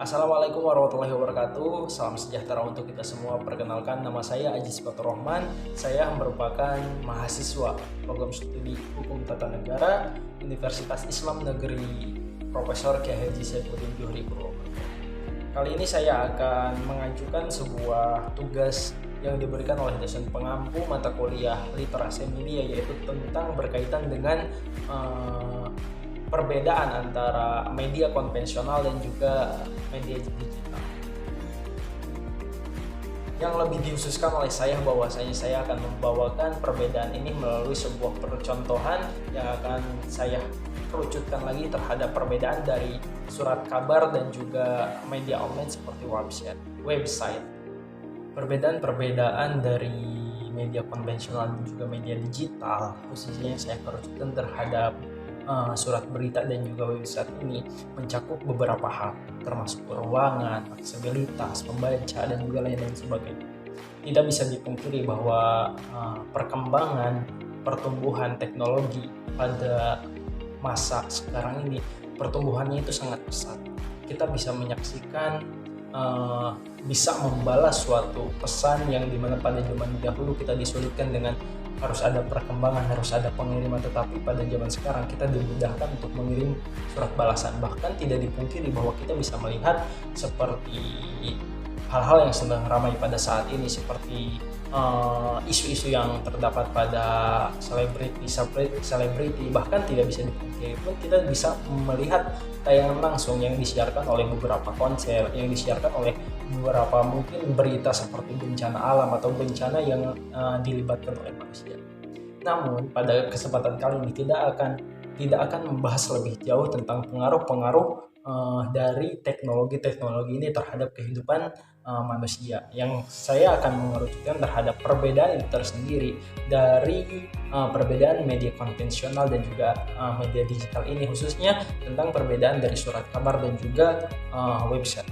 Assalamualaikum warahmatullahi wabarakatuh. Salam sejahtera untuk kita semua. Perkenalkan, nama saya Aziz Fatur Rahman. Saya merupakan mahasiswa program studi Hukum Tata Negara Universitas Islam Negeri Profesor Kiai Haji Saifuddin Johri Purwokerto. Kali ini saya akan mengajukan sebuah tugas yang diberikan oleh dosen pengampu mata kuliah literasi media, yaitu tentang berkaitan dengan perbedaan antara media konvensional dan juga media digital. Yang lebih dikhususkan oleh saya bahwasanya saya akan membawakan perbedaan ini melalui sebuah percontohan yang akan saya kerucutkan lagi terhadap perbedaan dari surat kabar dan juga media online seperti website. Perbedaan dari media konvensional dan juga media digital, khususnya saya kerucutkan terhadap surat berita dan juga website ini mencakup beberapa hal, termasuk ruangan, aksesibilitas, pembaca, dan juga lain-lain sebagainya. Tidak bisa dipungkiri bahwa perkembangan pertumbuhan teknologi pada masa sekarang ini, pertumbuhannya itu sangat pesat. Kita bisa menyaksikan bisa membalas suatu pesan yang dimana pada zaman dahulu kita disulitkan dengan harus ada perkembangan, harus ada pengiriman, tetapi pada zaman sekarang kita dimudahkan untuk mengirim surat balasan. Bahkan tidak dipungkiri bahwa kita bisa melihat seperti hal-hal yang sedang ramai pada saat ini, seperti isu-isu yang terdapat pada selebriti, bahkan tidak bisa dipungkiri pun kita bisa melihat tayangan langsung yang disiarkan oleh beberapa konser, yang disiarkan oleh beberapa mungkin berita seperti bencana alam atau bencana yang dilibatkan oleh manusia. Namun pada kesempatan kali ini tidak akan membahas lebih jauh tentang pengaruh-pengaruh dari teknologi ini terhadap kehidupan manusia. Yang saya akan mengerucutkan terhadap perbedaan itu tersendiri dari perbedaan media konvensional dan juga media digital ini, khususnya tentang perbedaan dari surat kabar dan juga website.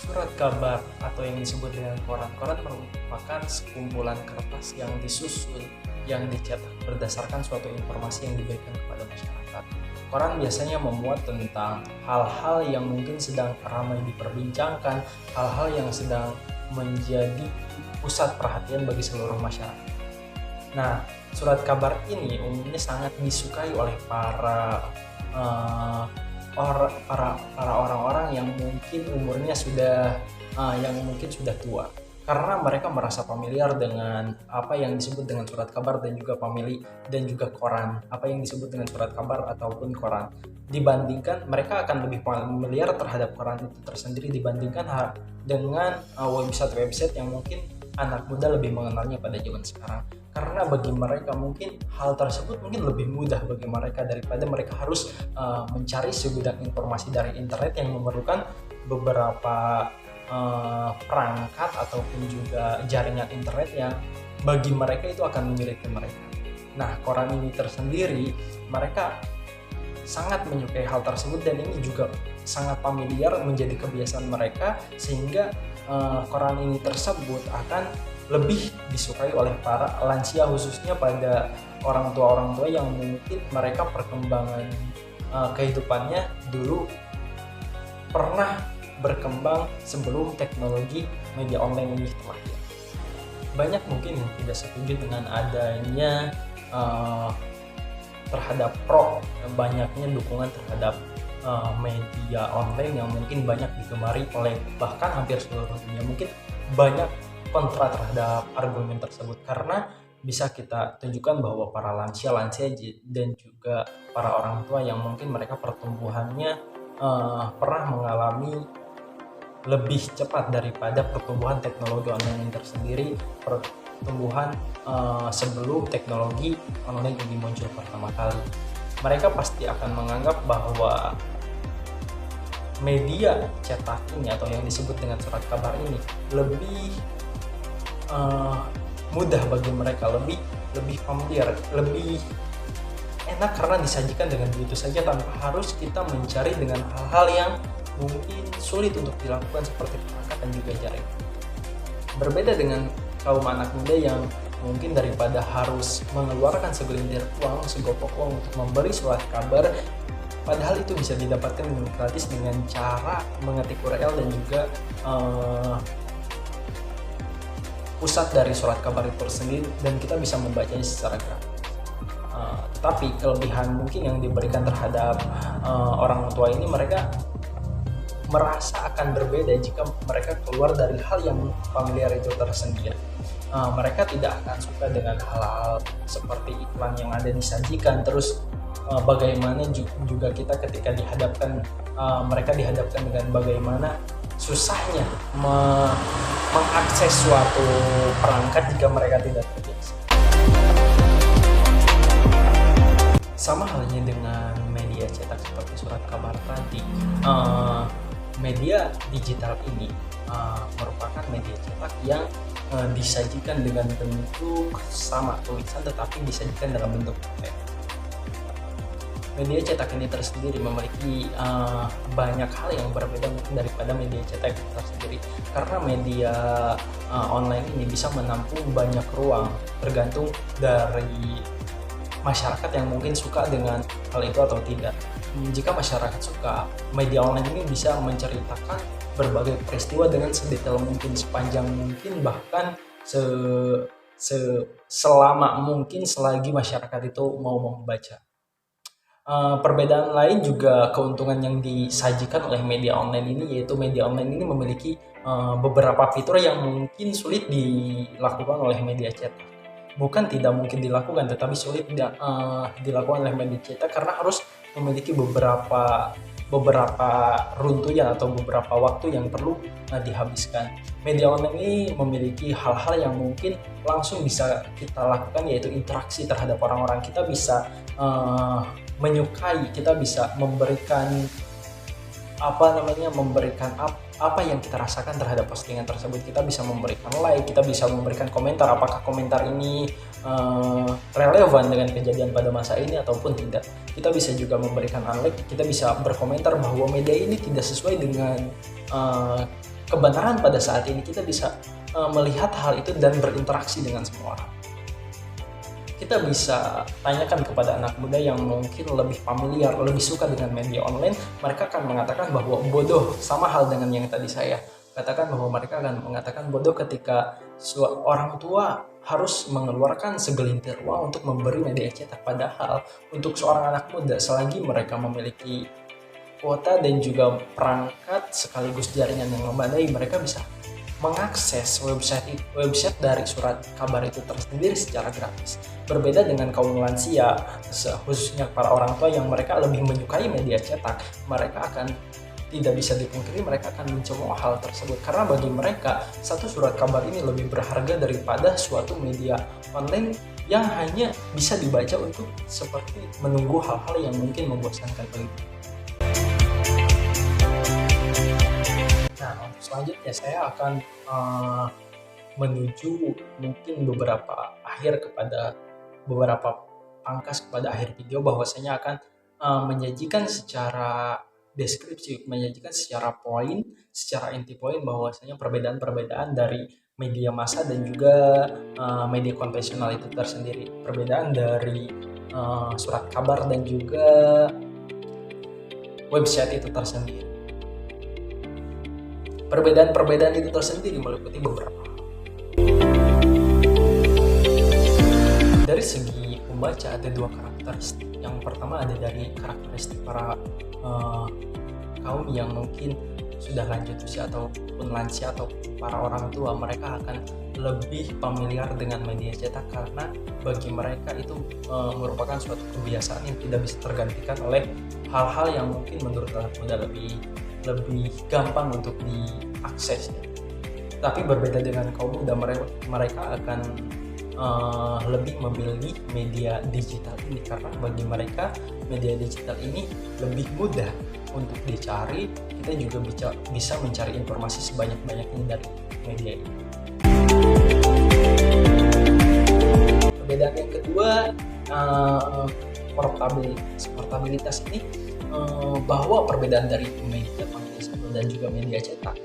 Surat kabar atau yang disebut dengan koran merupakan sekumpulan kertas yang disusun, yang dicetak berdasarkan suatu informasi yang diberikan kepada masyarakat. Koran biasanya memuat tentang hal-hal yang mungkin sedang ramai diperbincangkan, hal-hal yang sedang menjadi pusat perhatian bagi seluruh masyarakat. Nah, surat kabar ini umumnya sangat disukai oleh para orang-orang yang mungkin umurnya sudah tua, karena mereka merasa familiar dengan apa yang disebut dengan surat kabar dan juga koran, apa yang disebut dengan surat kabar ataupun koran, dibandingkan mereka akan lebih familiar terhadap koran itu tersendiri dibandingkan dengan website yang mungkin anak muda lebih mengenalnya pada zaman sekarang. Karena bagi mereka mungkin hal tersebut mungkin lebih mudah bagi mereka daripada mereka harus mencari segudang informasi dari internet yang memerlukan beberapa perangkat ataupun juga jaringan internet yang bagi mereka itu akan menyulitkan mereka. Nah, koran ini tersendiri mereka sangat menyukai hal tersebut dan ini juga sangat familiar menjadi kebiasaan mereka, sehingga koran ini tersebut akan lebih disukai oleh para lansia, khususnya pada orang tua yang mungkin mereka perkembangan kehidupannya dulu pernah berkembang sebelum teknologi media online ini terlahir. Banyak mungkin yang tidak setuju dengan adanya terhadap banyaknya dukungan terhadap media online yang mungkin banyak digemari oleh bahkan hampir seluruh dunia. Mungkin banyak kontra terhadap argumen tersebut, karena bisa kita tunjukkan bahwa para lansia dan juga para orang tua yang mungkin mereka pertumbuhannya pernah mengalami lebih cepat daripada pertumbuhan teknologi online tersendiri, pertumbuhan sebelum teknologi online ini muncul pertama kali. Mereka pasti akan menganggap bahwa media cetak ini atau yang disebut dengan surat kabar ini lebih mudah bagi mereka, lebih familiar, lebih enak karena disajikan dengan begitu saja tanpa harus kita mencari dengan hal-hal yang mungkin sulit untuk dilakukan seperti perangkat dan juga jaringan. Berbeda dengan kaum anak muda yang mungkin daripada harus mengeluarkan segelintir uang, segopok uang untuk memberi surat kabar, Padahal itu bisa didapatkan dengan gratis dengan cara mengetik URL dan juga pusat dari surat kabar itu tersendiri, dan kita bisa membacanya secara gratis. Tetapi kelebihan mungkin yang diberikan terhadap orang tua ini, mereka merasa akan berbeda jika mereka keluar dari hal yang familiar itu tersendiri. Mereka tidak akan suka dengan hal-hal seperti iklan yang ada disajikan. Terus bagaimana juga kita ketika mereka dihadapkan dengan bagaimana susahnya mengakses suatu perangkat jika mereka tidak terbiasa. Sama halnya dengan media cetak seperti surat kabar tadi, media digital ini merupakan media cetak yang disajikan dengan bentuk sama tulisan tetapi disajikan dalam bentuk teks. Media cetak ini tersendiri memiliki banyak hal yang berbeda mungkin daripada media cetak tersendiri, karena media online ini bisa menampung banyak ruang tergantung dari masyarakat yang mungkin suka dengan hal itu atau tidak. Jika masyarakat suka, media online ini bisa menceritakan berbagai peristiwa dengan sedetail mungkin, sepanjang mungkin, bahkan selama mungkin selagi masyarakat itu mau membaca. Perbedaan lain juga keuntungan yang disajikan oleh media online ini, yaitu media online ini memiliki beberapa fitur yang mungkin sulit dilakukan oleh media cetak. Bukan tidak mungkin dilakukan, tetapi sulit dilakukan oleh media cetak karena harus memiliki beberapa runtutan atau beberapa waktu yang perlu dihabiskan. Media online ini memiliki hal-hal yang mungkin langsung bisa kita lakukan, yaitu interaksi terhadap orang-orang. Kita bisa menyukai, kita bisa memberikan apa yang kita rasakan terhadap postingan tersebut. Kita bisa memberikan like, kita bisa memberikan komentar, apakah komentar ini relevan dengan kejadian pada masa ini ataupun tidak. Kita bisa juga memberikan unlike, kita bisa berkomentar bahwa media ini tidak sesuai dengan kebenaran pada saat ini. Kita bisa melihat hal itu dan berinteraksi dengan semua orang. Kita bisa tanyakan kepada anak muda yang mungkin lebih familiar, lebih suka dengan media online, mereka akan mengatakan bahwa bodoh, sama hal dengan yang tadi saya katakan, bahwa mereka akan mengatakan bodoh ketika orang tua harus mengeluarkan segelintir uang untuk memberi media cetak. Padahal untuk seorang anak muda, selagi mereka memiliki kuota dan juga perangkat sekaligus jaringan yang memadai, mereka bisa mengakses website dari surat kabar itu tersendiri secara gratis. Berbeda dengan kaum lansia, khususnya para orang tua yang mereka lebih menyukai media cetak, mereka akan tidak bisa dipungkiri, mereka akan mencemooh hal tersebut, karena bagi mereka satu surat kabar ini lebih berharga daripada suatu media online yang hanya bisa dibaca untuk seperti menunggu hal-hal yang mungkin membosankan bagi mereka. Nah, untuk selanjutnya saya akan menuju mungkin beberapa pangkas kepada akhir video, bahwasanya akan menyajikan secara deskripsi, menyajikan secara inti poin bahwasanya perbedaan dari media massa dan juga media konvensional itu tersendiri, perbedaan dari surat kabar dan juga website itu tersendiri. Perbedaan itu tersendiri meliputi beberapa. Dari segi pembaca ada dua karakteristik. Yang pertama ada dari karakteristik para kaum yang mungkin sudah lanjut usia ataupun lansia atau para orang tua. Mereka akan lebih familiar dengan media cetak karena bagi mereka itu merupakan suatu kebiasaan yang tidak bisa tergantikan oleh hal-hal yang mungkin menurut anak muda lebih gampang untuk diakses. Tapi berbeda dengan kaum muda, mereka akan lebih memilih media digital ini karena bagi mereka media digital ini lebih mudah untuk dicari. Kita juga bisa mencari informasi sebanyak-banyaknya dari media ini. Perbedaan yang kedua, portabilitas ini, bahwa perbedaan dari media konvensional dan juga media cetak,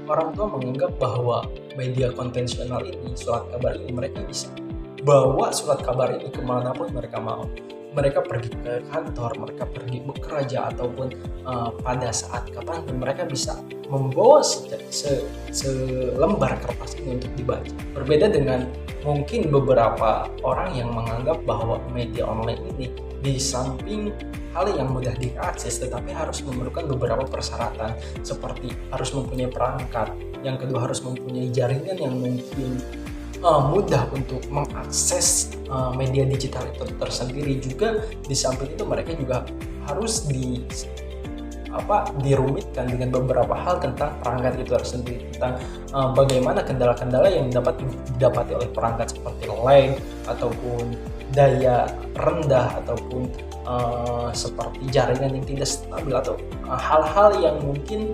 orang tua menganggap bahwa media konvensional ini, surat kabar ini, mereka bisa bawa surat kabar ini kemanapun mereka mau. mereka pergi ke kantor, mereka pergi bekerja, ataupun pada saat kapanpun mereka bisa membawa selembar kertas ini untuk dibaca. Berbeda dengan mungkin beberapa orang yang menganggap bahwa media online ini di samping hal yang mudah diakses, tetapi harus memerlukan beberapa persyaratan, seperti harus mempunyai perangkat, yang kedua harus mempunyai jaringan yang mungkin mudah untuk mengakses media digital itu tersendiri. Juga di samping itu mereka juga harus dirumitkan dengan beberapa hal tentang perangkat itu tersendiri, tentang bagaimana kendala-kendala yang dapat didapati oleh perangkat seperti lag ataupun daya rendah, ataupun seperti jaringan yang tidak stabil, atau hal-hal yang mungkin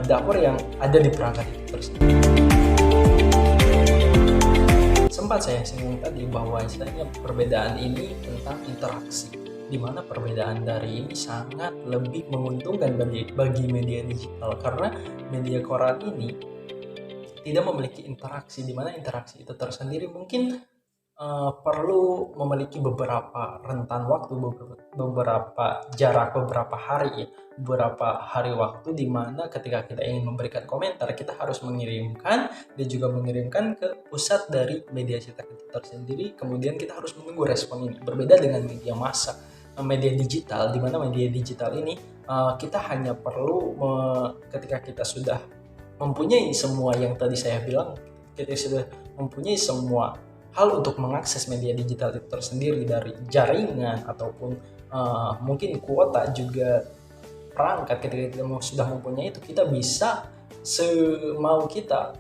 dapur yang ada di perangkat itu tersendiri. Sempat saya singgung tadi bahwa istilahnya perbedaan ini tentang interaksi, di mana perbedaan dari ini sangat lebih menguntungkan bagi media digital, karena media koran ini tidak memiliki interaksi, di mana interaksi itu tersendiri mungkin perlu memiliki beberapa rentan waktu, beberapa jarak, beberapa hari waktu, di mana ketika kita ingin memberikan komentar, kita harus mengirimkan dan juga mengirimkan ke pusat dari media cetak itu tersendiri, kemudian kita harus menunggu respon ini. Berbeda dengan media massa, media digital, di mana media digital ini kita hanya perlu ketika kita sudah mempunyai semua yang tadi saya bilang, kita sudah mempunyai semua hal untuk mengakses media digital itu tersendiri, dari jaringan ataupun mungkin kuota, juga perangkat. Ketika kita sudah mempunyai itu, kita bisa semau kita,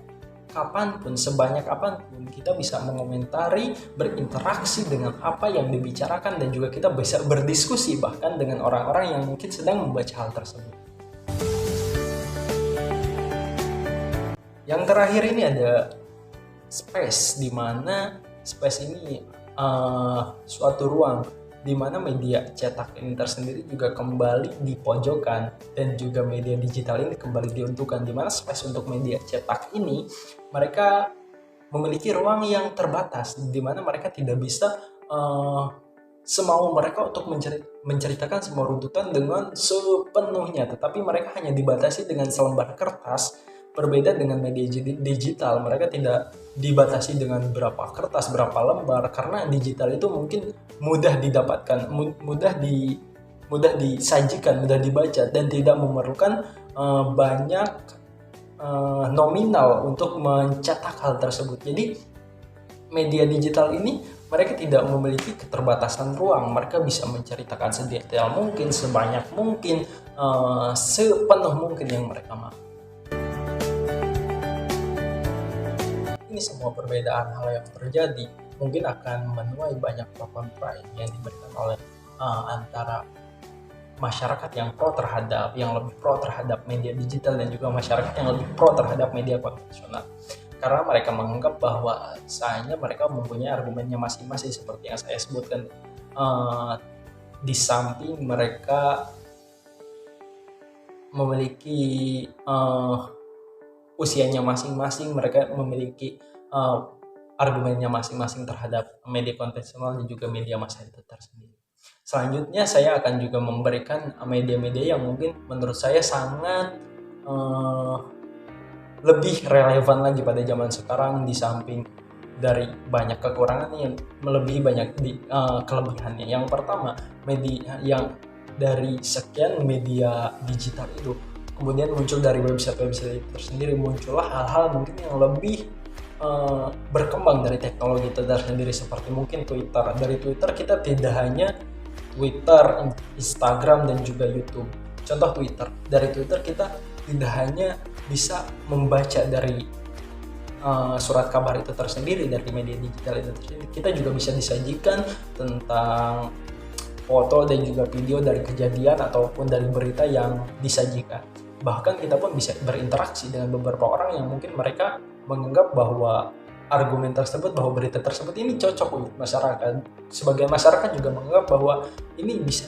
kapanpun, sebanyak apapun, kita bisa mengomentari, berinteraksi dengan apa yang dibicarakan, dan juga kita bisa berdiskusi bahkan dengan orang-orang yang mungkin sedang membaca hal tersebut. Yang terakhir ini ada space, di mana space ini suatu ruang di mana media cetak ini tersendiri juga kembali dipojokkan, dan juga media digital ini kembali diuntukkan, di mana space untuk media cetak ini mereka memiliki ruang yang terbatas, di mana mereka tidak bisa semau mereka untuk menceritakan semua runtutan dengan sepenuhnya, tetapi mereka hanya dibatasi dengan selembar kertas. Berbeda dengan media digital, mereka tidak dibatasi dengan berapa kertas, berapa lembar, karena digital itu mungkin mudah didapatkan, mudah disajikan, mudah dibaca, dan tidak memerlukan banyak nominal untuk mencetak hal tersebut. Jadi media digital ini mereka tidak memiliki keterbatasan ruang, mereka bisa menceritakan sedetail mungkin, sebanyak mungkin, sepenuh mungkin yang mereka mau. Ini semua perbedaan hal yang terjadi mungkin akan menuai banyak pro kontra yang diberikan oleh antara masyarakat yang lebih pro terhadap media digital, dan juga masyarakat yang lebih pro terhadap media konvensional, karena mereka menganggap bahwa sayangnya mereka mempunyai argumennya masing-masing seperti yang saya sebutkan. Di samping mereka memiliki usianya masing-masing, mereka memiliki argumennya masing-masing terhadap media konvensional dan juga media massa itu tersendiri. Selanjutnya saya akan juga memberikan media-media yang mungkin menurut saya sangat lebih relevan lagi pada zaman sekarang, di samping dari banyak kekurangannya yang melebihi banyak kelebihannya. Yang pertama, media yang dari sekian media digital itu kemudian muncul dari website-website itu tersendiri, muncullah hal-hal mungkin yang lebih berkembang dari teknologi itu tersendiri, seperti mungkin Twitter. Dari Twitter kita tidak hanya Twitter, Instagram, dan juga YouTube. Contoh Twitter, dari Twitter kita tidak hanya bisa membaca dari surat kabar itu tersendiri, dari media digital itu tersendiri, kita juga bisa disajikan tentang foto dan juga video dari kejadian ataupun dari berita yang disajikan. Bahkan kita pun bisa berinteraksi dengan beberapa orang yang mungkin mereka menganggap bahwa argumen tersebut, bahwa berita tersebut ini cocok untuk masyarakat. Sebagian masyarakat juga menganggap bahwa ini bisa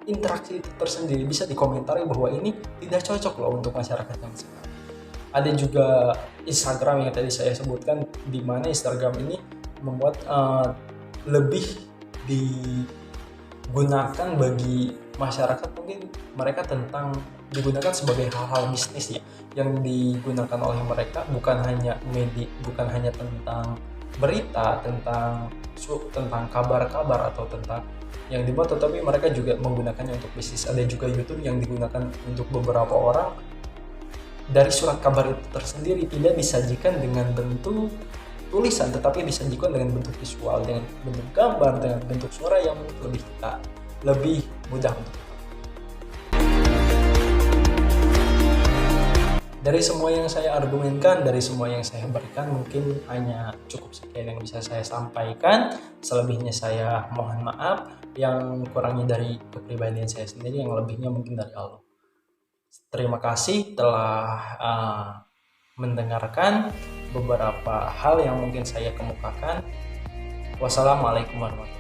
diinteraksi tersendiri, bisa dikomentari bahwa ini tidak cocok loh untuk masyarakat yang sekarang. Ada juga Instagram yang tadi saya sebutkan, di mana Instagram ini membuat lebih digunakan bagi masyarakat, mungkin mereka tentang digunakan sebagai hal-hal bisnis ya, yang digunakan oleh mereka bukan hanya bukan hanya tentang berita, tentang kabar-kabar atau tentang yang dibuat, tetapi mereka juga menggunakannya untuk bisnis. Ada juga YouTube yang digunakan untuk beberapa orang. Dari surat kabar itu tersendiri tidak disajikan dengan bentuk tulisan, tetapi disajikan dengan bentuk visual, dengan bentuk gambar, dengan bentuk suara yang lebih mudah untuk kita. Dari semua yang saya argumenkan, dari semua yang saya berikan, mungkin hanya cukup sekian yang bisa saya sampaikan. Selebihnya saya mohon maaf, yang kurangnya dari kepribadian saya sendiri, yang lebihnya mungkin dari Allah. Terima kasih telah mendengarkan beberapa hal yang mungkin saya kemukakan. Wassalamualaikum warahmatullahi wabarakatuh.